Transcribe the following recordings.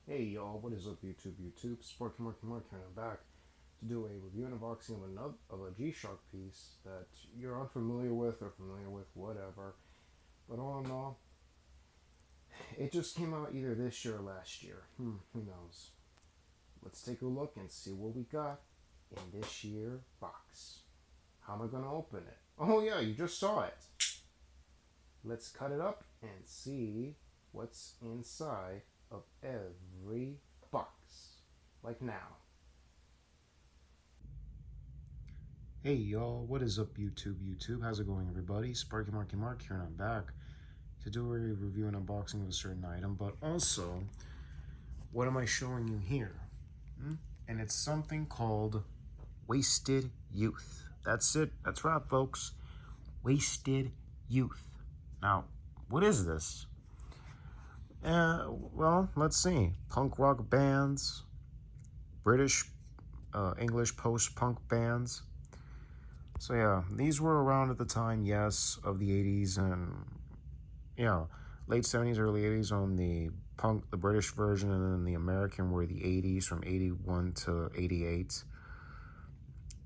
Hey y'all, what is up YouTube? Sparky Marky Mark here, and I'm back to do a review and unboxing of a G-Shock piece that you're unfamiliar with or familiar with, whatever. But all in all, it just came out either this year or last year. Who knows? Let's take a look and see what we got in this year box. How am I gonna open it? Oh yeah, you just saw it. Let's cut it up and see what's inside of every box. Like now. Hey y'all, what is up YouTube? How's it going everybody? Sparky Marky Mark here, and I'm back to do a review and unboxing of a certain item, but also, what am I showing you here? And it's something called Wasted Youth. That's it, that's right folks. Wasted Youth. Now, what is this? Well, let's see. Punk rock bands, British, English post-punk bands. So yeah, these were around at the time, yes, of the 80s and, late 70s, early 80s on the punk, the British version, and then the American were the 80s from 81 to 88.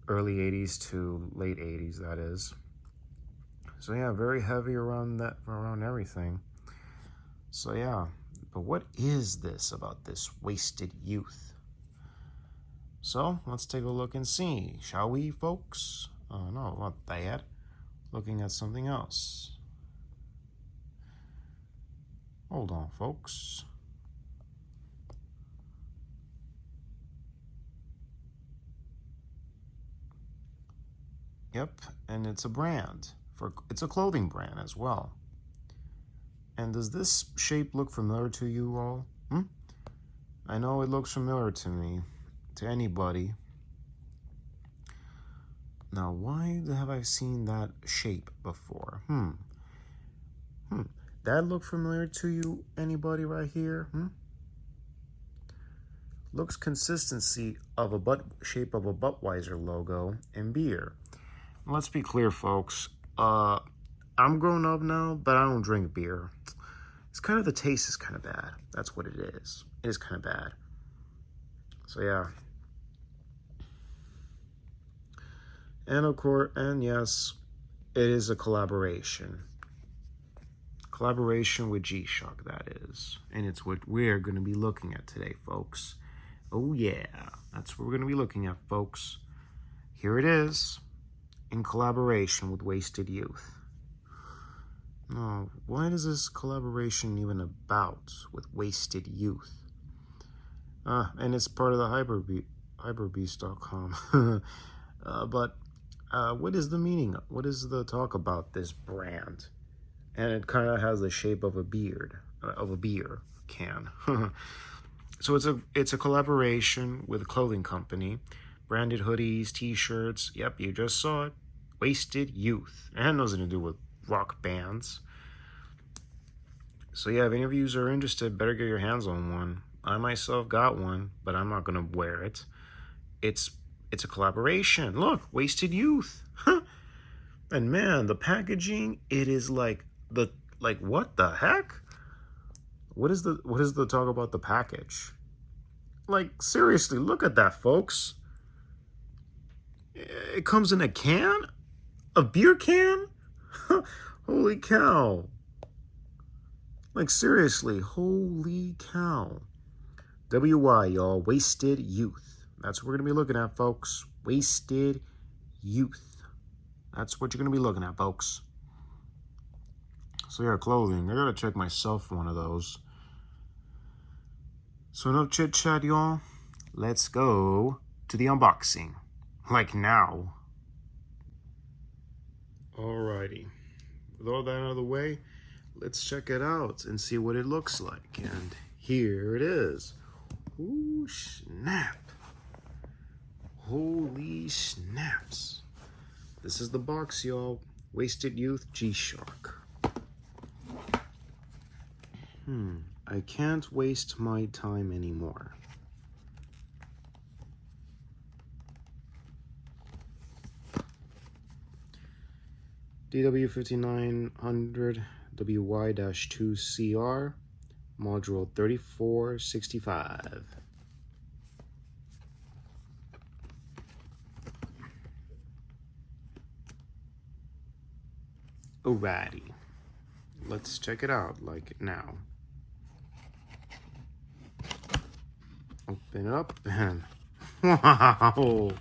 Early 80s to late 80s, that is. So yeah, very heavy around everything. So yeah, but what is this about this wasted youth? So let's take a look and see, shall we, folks? Oh no, not that. Looking at something else. Hold on, folks. Yep, and it's a brand. It's a clothing brand as well. And does this shape look familiar to you all? I know it looks familiar to me, to anybody. Now, why have I seen that shape before? That look familiar to you, anybody right here? Looks consistency of a shape of a Budweiser logo and beer. Let's be clear, folks. I'm grown up now, but I don't drink beer. It's kind of, the taste is kind of bad. That's what it is. It is kind of bad. So yeah. And of course, and yes, it is a collaboration. Collaboration with G-Shock, that is. And it's what we're going to be looking at today, folks. Oh yeah, that's what we're going to be looking at, folks. Here it is, in collaboration with Wasted Youth. Now, what is this collaboration even about with Wasted Youth? And it's part of the hyperbeast.com. But what is the meaning? What is the talk about this brand? And it kind of has the shape of a beer can. So it's a collaboration with a clothing company, branded hoodies, t-shirts. Yep, you just saw it. Wasted Youth. It had nothing to do with rock bands. So yeah, if any of you are interested, better get your hands on one. I myself got one, but I'm not gonna wear it. It's a collaboration. Look, Wasted Youth. And man, the packaging, it is like what the heck? What is the talk about the package? Like, seriously, look at that, folks. It comes in a can? A beer can? Holy cow. Like, seriously, holy cow. WY, y'all, Wasted Youth. That's what we're going to be looking at, folks. Wasted Youth. That's what you're going to be looking at, folks. So yeah, clothing. I got to check myself one of those. So enough chit-chat, y'all. Let's go to the unboxing. Like now. Alrighty. With all that out of the way, let's check it out and see what it looks like. And here it is. Ooh, snap. Holy snaps. This is the box, y'all. Wasted Youth G-Shock. I can't waste my time anymore. DW-5900WY-2CR module 3465. Alrighty, let's check it out like now. Open it up and wow,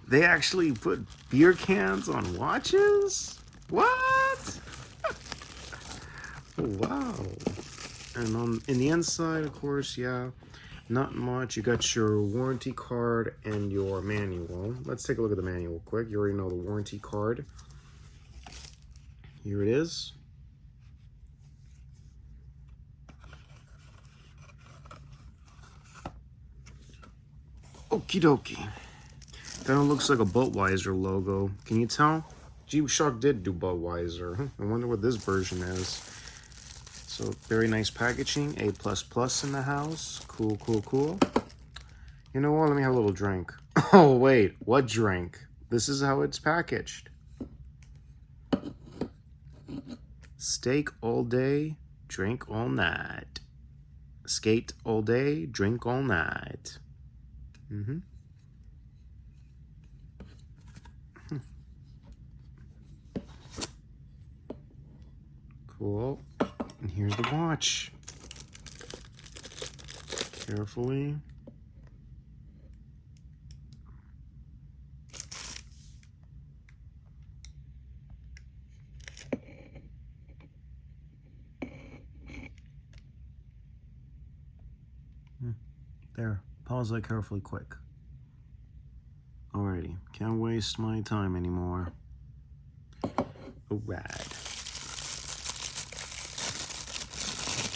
they actually put beer cans on watches? What? Wow. And in the inside, of course, yeah, not much. You got your warranty card and your manual. Let's take a look at the manual quick. You already know the warranty card. Here it is. Okie dokie. Kind of looks like a Budweiser logo. Can you tell? G-Shock did do Budweiser. I wonder what this version is. So very nice packaging. A++ in the house. Cool, cool, cool. You know what? Let me have a little drink. Oh, wait. What drink? This is how it's packaged. Steak all day, drink all night. Skate all day, drink all night. Cool. And here's the watch. Carefully. There. Pause that carefully quick. Alrighty. Can't waste my time anymore. Alright.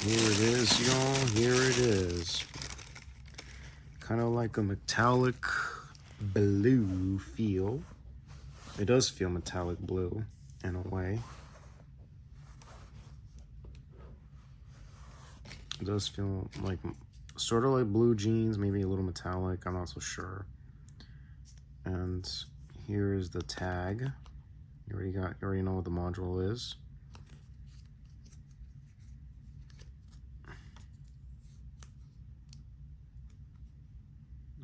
Here it is, y'all. Here it is. Kind of like a metallic blue feel. It does feel metallic blue in a way. It does feel like sort of like blue jeans, maybe a little metallic. I'm not so sure. And here is the tag. You already know what the module is.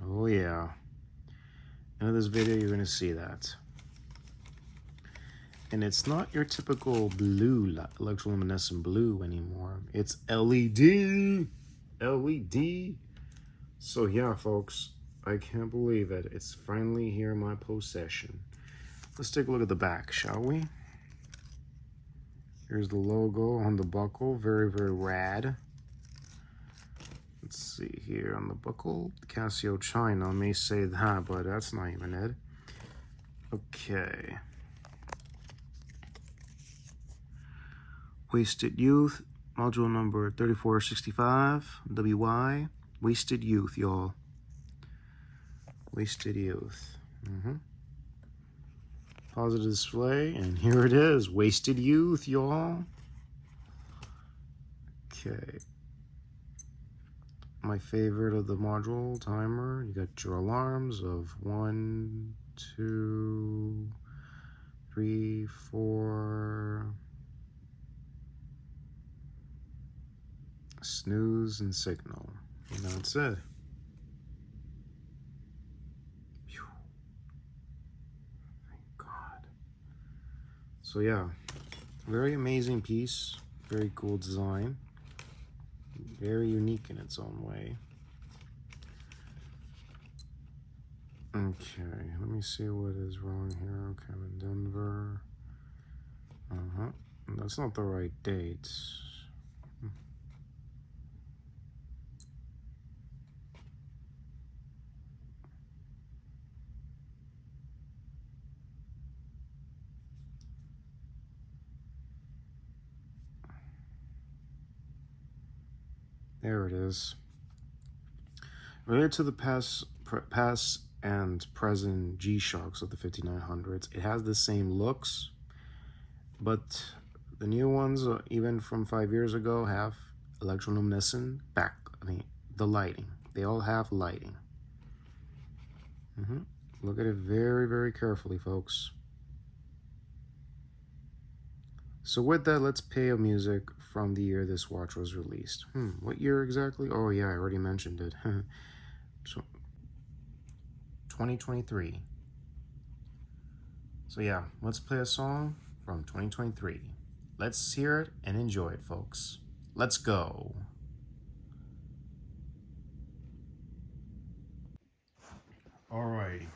Oh yeah. End of this video, you're gonna see that. And it's not your typical blue, electroluminescent blue anymore. It's LED. LED. So yeah, folks, I can't believe it. It's finally here in my possession. Let's take a look at the back, shall we? Here's the logo on the buckle. Very, very rad. Let's see here on the buckle. Casio China may say that, but that's not even it. Okay. Wasted Youth, module number 3465WY. Wasted Youth, y'all. Wasted Youth. Positive display, and here it is. Wasted Youth, y'all. Okay. My favorite of the module timer. You got your alarms of 1, 2, 3, 4. Snooze and signal. And that's it. Phew. Thank God. So yeah, very amazing piece. Very cool design. Very unique in its own way. Okay, let me see what is wrong here. Okay, I'm in Denver. That's not the right date. There it is. Related to the past and present G-Shocks of the 5900s, it has the same looks, but the new ones, even from 5 years ago, have electroluminescent the lighting. They all have lighting. Look at it very, very carefully, folks. So with that, let's play a music from the year this watch was released. What year exactly? Oh yeah, I already mentioned it. So 2023. So yeah, let's play a song from 2023. Let's hear it and enjoy it, folks. Let's go. Alrighty,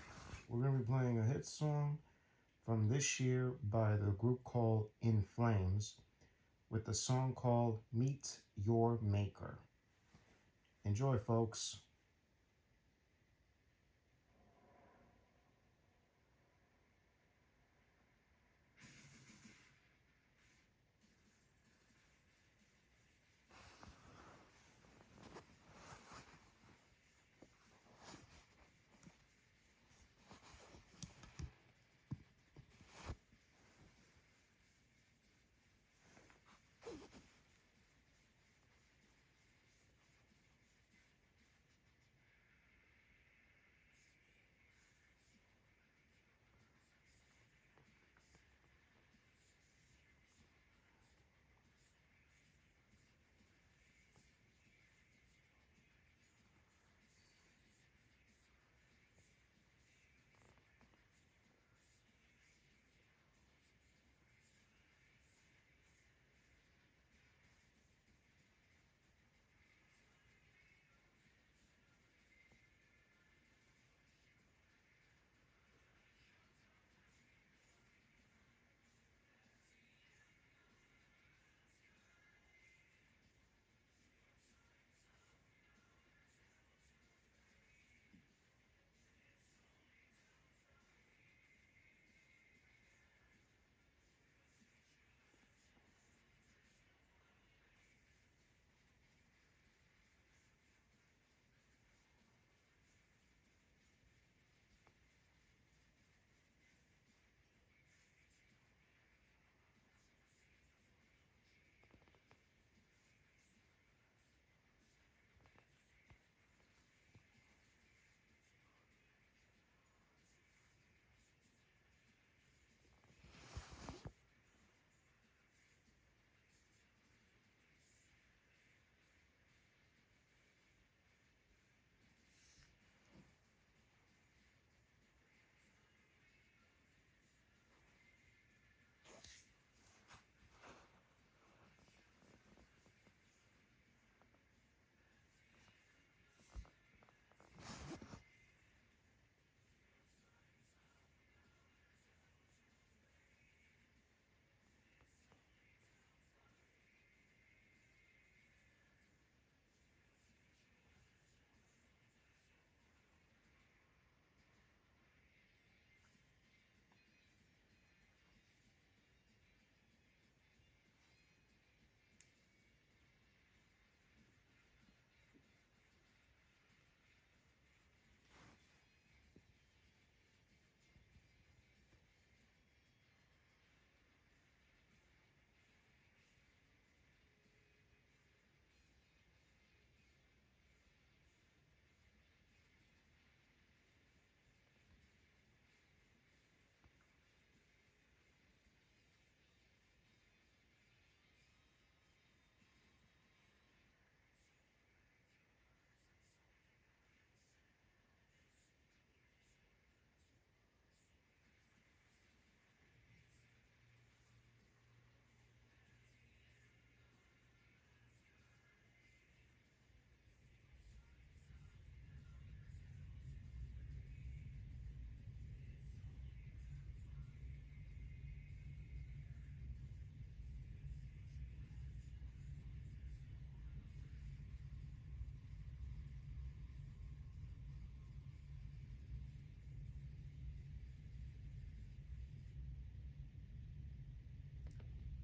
we're gonna be playing a hit song from this year by the group called In Flames with the song called Meet Your Maker. Enjoy, folks.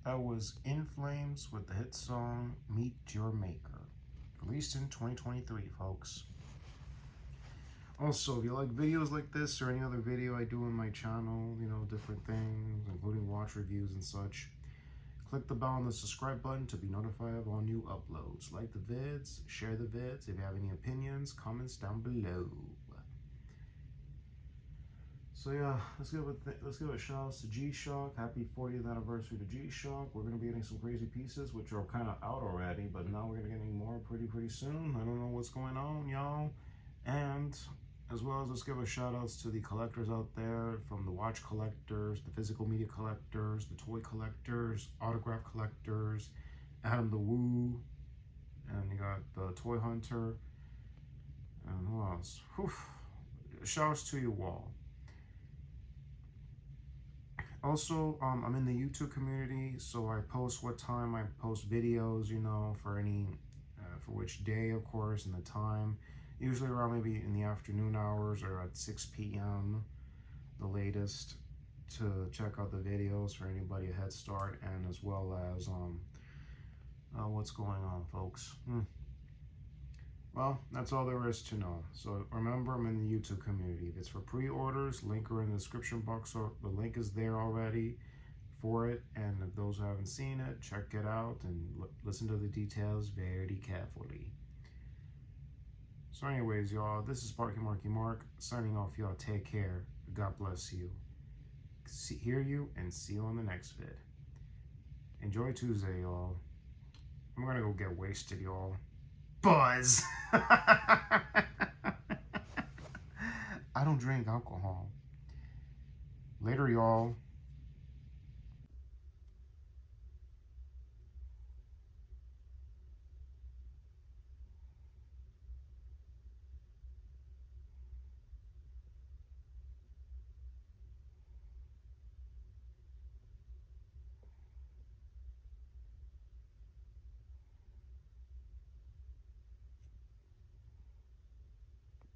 That was In Flames with the hit song Meet Your Maker, released in 2023, folks. Also, if you like videos like this or any other video I do on my channel, different things, including watch reviews and such, click the bell on the subscribe button to be notified of all new uploads. Like the vids, share the vids. If you have any opinions, comments down below. So yeah, let's give a shout out to G-Shock. Happy 40th anniversary to G-Shock. We're gonna be getting some crazy pieces, which are kind of out already, but now we're gonna be getting more pretty soon. I don't know what's going on, y'all. And as well as let's give a shout outs to the collectors out there, from the watch collectors, the physical media collectors, the toy collectors, autograph collectors, Adam the Woo, and you got the Toy Hunter, and who else? Whew. Shouts to you all. Also, I'm in the YouTube community, so I post what time I post videos, you know, for any, for which day, of course, and the time. Usually around maybe in the afternoon hours or at 6 p.m. the latest, to check out the videos for anybody a head start, and as well as what's going on, folks. Well, that's all there is to know. So remember, I'm in the YouTube community. If it's for pre-orders, link are in the description box. So the link is there already for it. And if those who haven't seen it, check it out and listen to the details very carefully. So anyways, y'all, this is Sparky Marky Mark signing off. Y'all take care. God bless you. Hear you and see you on the next vid. Enjoy Tuesday, y'all. I'm gonna go get wasted, y'all. Buzz. I don't drink alcohol. Later, y'all.